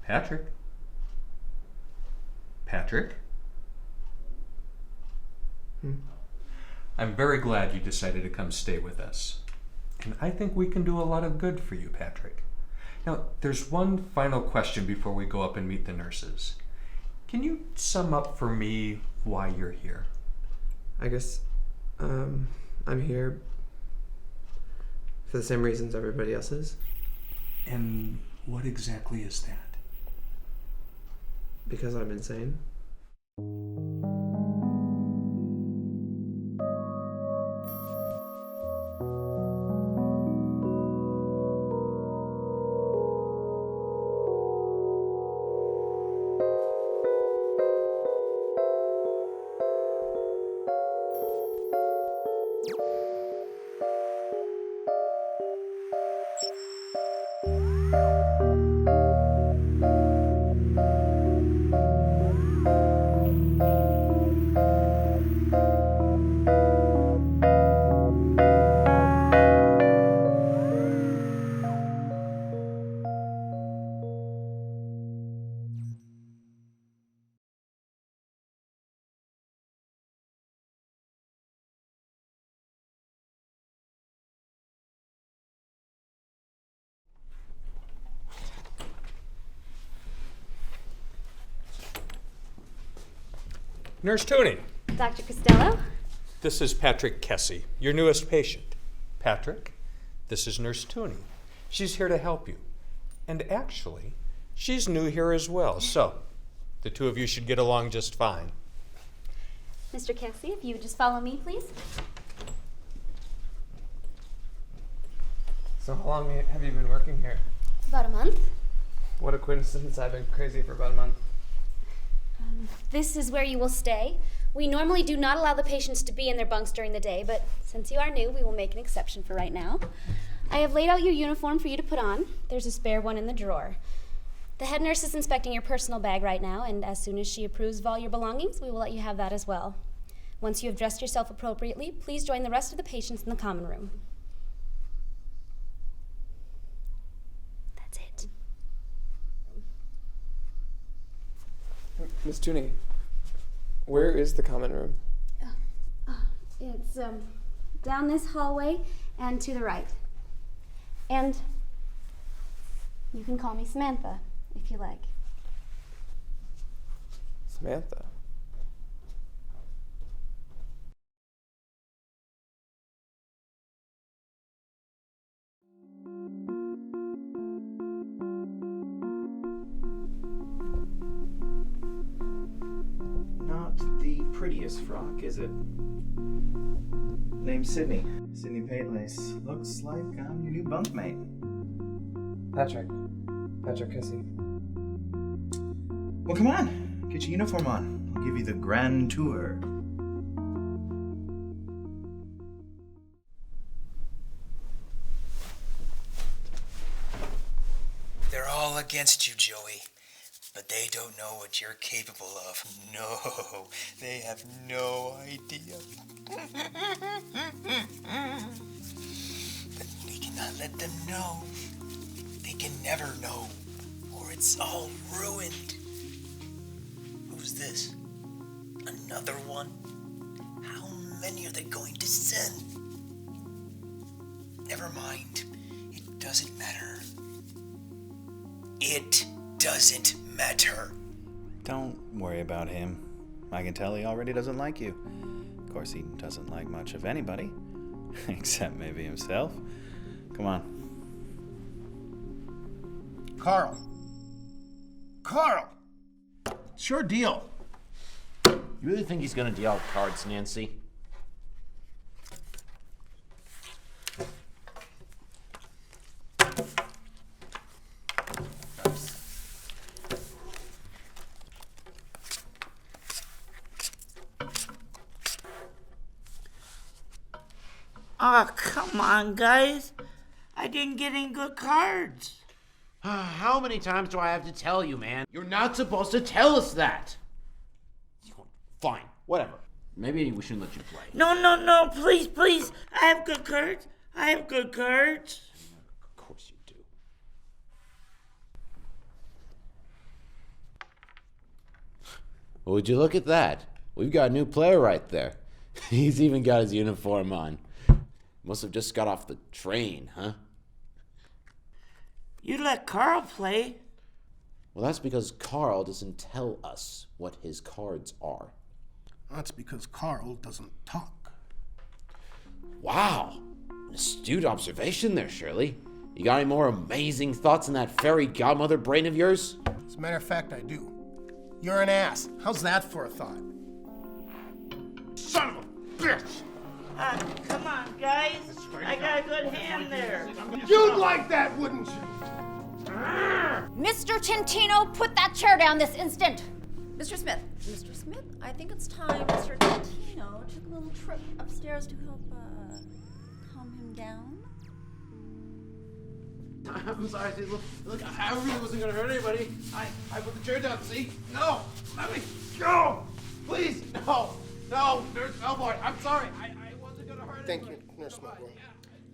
Patrick? Patrick? I'm very glad you decided to come stay with us. And I think we can do a lot of good for you, Patrick. Now, there's one final question before we go up and meet the nurses. Can you sum up for me why you're here? I guess, I'm here for the same reasons everybody else is. And what exactly is that? Because I'm insane. Nurse Tooney. Dr. Costello? This is Patrick Kesey, your newest patient. Patrick, this is Nurse Tooney. She's here to help you. And actually, she's new here as well, so the two of you should get along just fine. Mr. Kesey, if you would just follow me, please. So how long have you been working here? About a month. What a coincidence, I've been crazy for about a month. This is where you will stay. We normally do not allow the patients to be in their bunks during the day, but since you are new, we will make an exception for right now. I have laid out your uniform for you to put on. There's a spare one in the drawer. The head nurse is inspecting your personal bag right now, and as soon as she approves of all your belongings, we will let you have that as well. Once you have dressed yourself appropriately, please join the rest of the patients in the common room. That's it. Miss Tooney, where is the common room? It's down this hallway and to the right. And you can call me Samantha if you like. Samantha? Not the prettiest frock, is it? Name's Sydney. Sydney Paislace. Looks like I'm your new bunkmate. Patrick Kesey. Well, come on. Get your uniform on. I'll give you the grand tour. They're all against you, Joey. But they don't know what you're capable of. No, they have no idea. But we cannot let them know. They can never know, or it's all ruined. Who's this? Another one? How many are they going to send? Never mind. It doesn't matter. It doesn't matter. Don't worry about him. I can tell he already doesn't like you. Of course, he doesn't like much of anybody, except maybe himself. Come on. Carl! Sure deal. You really think he's gonna deal out cards, Nancy? Oh, come on, guys. I didn't get any good cards. How many times do I have to tell you, man? You're not supposed to tell us that. Fine, whatever. Maybe we shouldn't let you play. No, please. I have good cards. Of course you do. Well, would you look at that? We've got a new player right there. He's even got his uniform on. Must have just got off the train, huh? You let Carl play. Well, that's because Carl doesn't tell us what his cards are. That's because Carl doesn't talk. Wow! An astute observation there, Shirley. You got any more amazing thoughts in that fairy godmother brain of yours? As a matter of fact, I do. You're an ass. How's that for a thought? Son of a bitch! Come on, guys. I got a good hand there. You'd like that, wouldn't you? Mr. Tintino, put that chair down this instant. Mr. Smith, I think it's time Mr. Tintino took a little trip upstairs to help calm him down. I'm sorry, see, look, I really wasn't gonna hurt anybody. I put the chair down, see? No, let me go! Please, no, Nurse Melbourne, I'm sorry, I wasn't gonna hurt Thank anybody. you, Nurse Melbourne.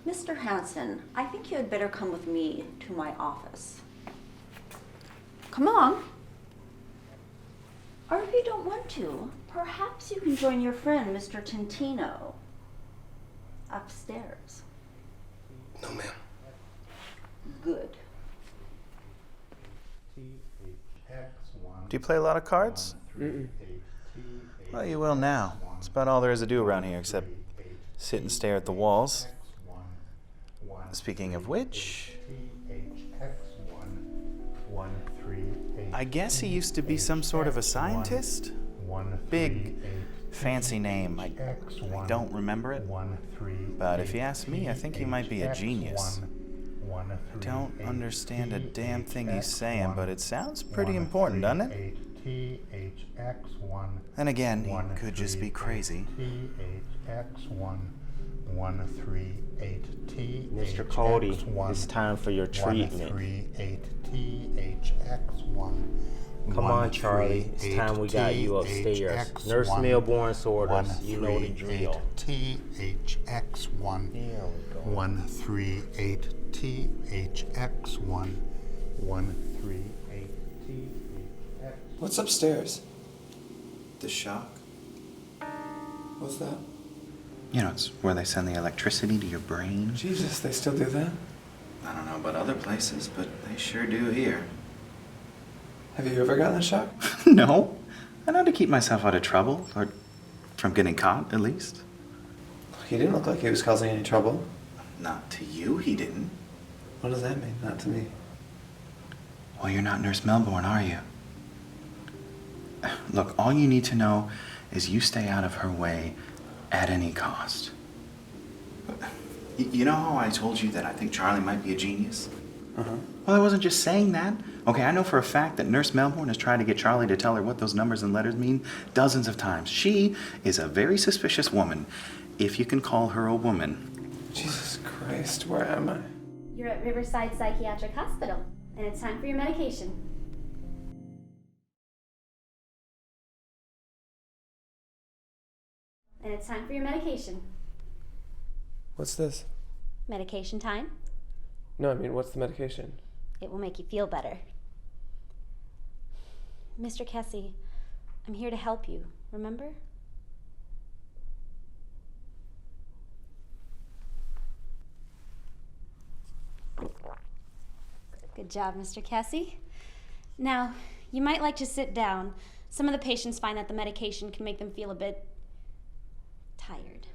Mr. Hanson, I think you had better come with me to my office. Come on. Or if you don't want to, perhaps you can join your friend, Mr. Tintino, upstairs. No, ma'am. Good. Do you play a lot of cards? Well, you will now. It's about all there is to do around here, except sit and stare at the walls. Speaking of which, I guess he used to be some sort of a scientist? Big, fancy name. I don't remember it. But if you ask me, I think he might be a genius. I don't understand a damn thing he's saying, but it sounds pretty important, doesn't it? And again, he could just be crazy. Mr. Cody, it's time for your treatment. Come on, Charlie. It's time we got you upstairs. Nurse Milbourne's orders. You know the drill. THX1 138 THX1 138 THX. What's upstairs? The shock? What's that? You know, it's where they send the electricity to your brain. Jesus, they still do that? I don't know about other places, but they sure do here. Have you ever gotten a shock? No. I know how to keep myself out of trouble, or from getting caught, at least. He didn't look like he was causing any trouble. Not to you, he didn't. What does that mean? Not to me. Well, you're not Nurse Melbourne, are you? Look, all you need to know is you stay out of her way at any cost. You know how I told you that I think Charlie might be a genius? Uh-huh. Well, I wasn't just saying that. Okay, I know for a fact that Nurse Melbourne has tried to get Charlie to tell her what those numbers and letters mean dozens of times. She is a very suspicious woman, if you can call her a woman. Jesus Christ, where am I? You're at Riverside Psychiatric Hospital, and it's time for your medication. And it's time for your medication. What's this? Medication time. No, I mean, what's the medication? It will make you feel better. Mr. Kesey, I'm here to help you, remember? Good job, Mr. Kesey. Now, you might like to sit down. Some of the patients find that the medication can make them feel a bit tired.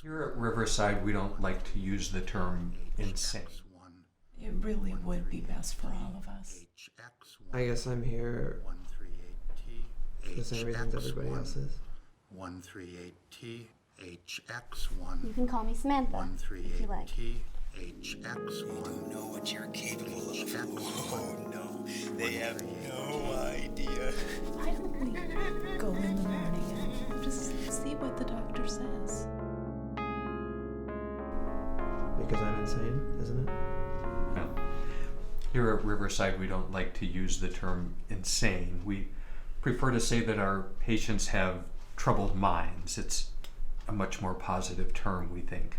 Here at Riverside, we don't like to use the term insane. It really would be best for all of us. I guess I'm here for the same reasons everybody else is. 138T HX1. You can call me Samantha if you like. 138T HX1. You don't know what you're capable of. Oh no, they have no idea. Why don't we go in the morning and just see what the doctor says? Because I'm insane, isn't it? No. Here at Riverside, we don't like to use the term insane. We prefer to say that our patients have troubled minds. It's a much more positive term, we think.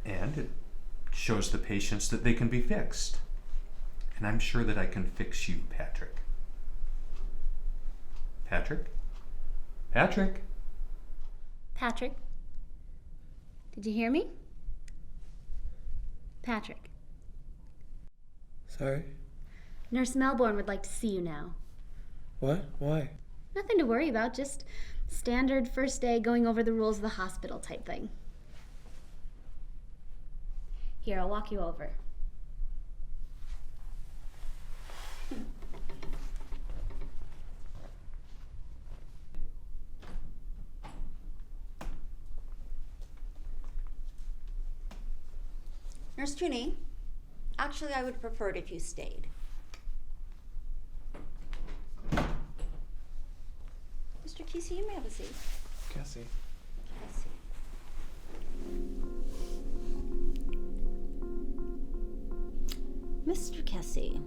And it shows the patients that they can be fixed. And I'm sure that I can fix you, Patrick. Patrick? Patrick? Patrick? Did you hear me? Patrick. Sorry? Nurse Melbourne would like to see you now. What? Why? Nothing to worry about, just standard first day going over the rules of the hospital type thing. Here, I'll walk you over. Nurse Tooney, actually I would prefer it if you stayed. Mr. Kesey, you may have a seat. Kesey. Mr. Kesey,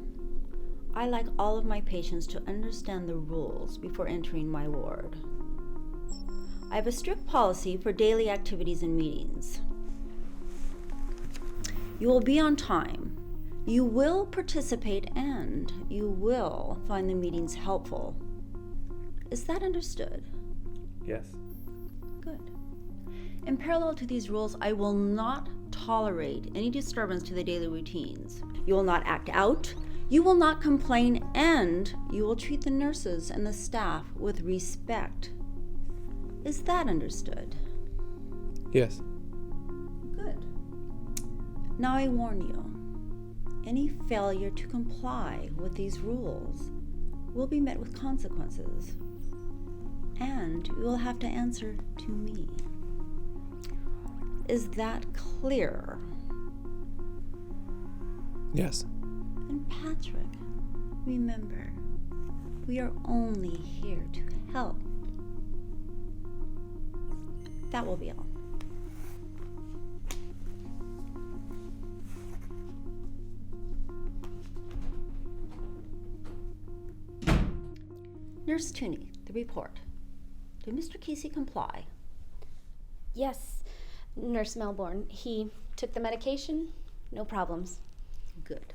I like all of my patients to understand the rules before entering my ward. I have a strict policy for daily activities and meetings. You will be on time. You will participate and you will find the meetings helpful. Is that understood? Yes. Good. In parallel to these rules, I will not tolerate any disturbance to the daily routines. You will not act out, you will not complain, and you will treat the nurses and the staff with respect. Is that understood? Yes. Good. Now I warn you, any failure to comply with these rules will be met with consequences, and you will have to answer to me. Is that clear? Yes. And Patrick, remember, we are only here to help. That will be all. Nurse Tooney, the report. Did Mr. Kesey comply? Yes, Nurse Melbourne. He took the medication, no problems. Good.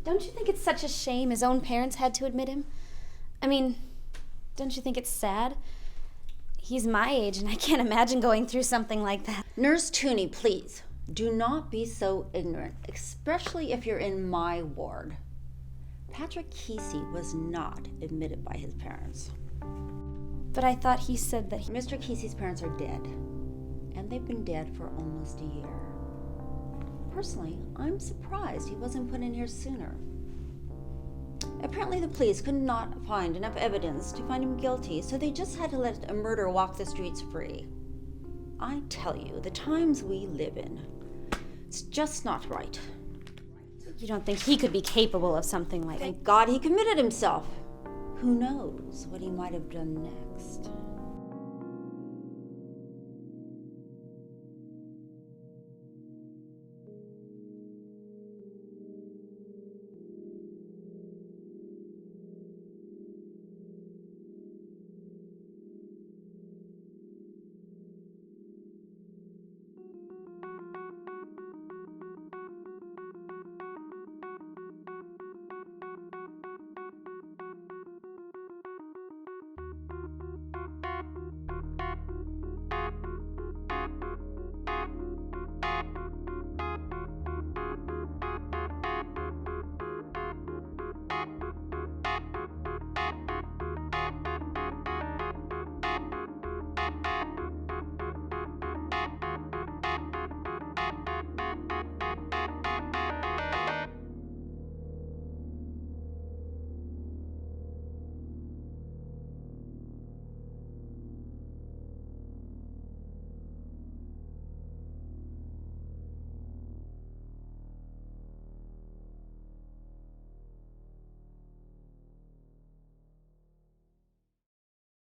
Don't you think it's such a shame his own parents had to admit him? I mean, don't you think it's sad? He's my age and I can't imagine going through something like that. Nurse Tooney, please, do not be so ignorant, especially if you're in my ward. Patrick Kesey was not admitted by his parents. But I thought he said that Mr. Kesey's parents are dead, and they've been dead for almost a year. Personally, I'm surprised he wasn't put in here sooner. Apparently the police could not find enough evidence to find him guilty, so they just had to let a murderer walk the streets free. I tell you, the times we live in, it's just not right. You don't think he could be capable of something like that? Thank God he committed himself. Who knows what he might have done next?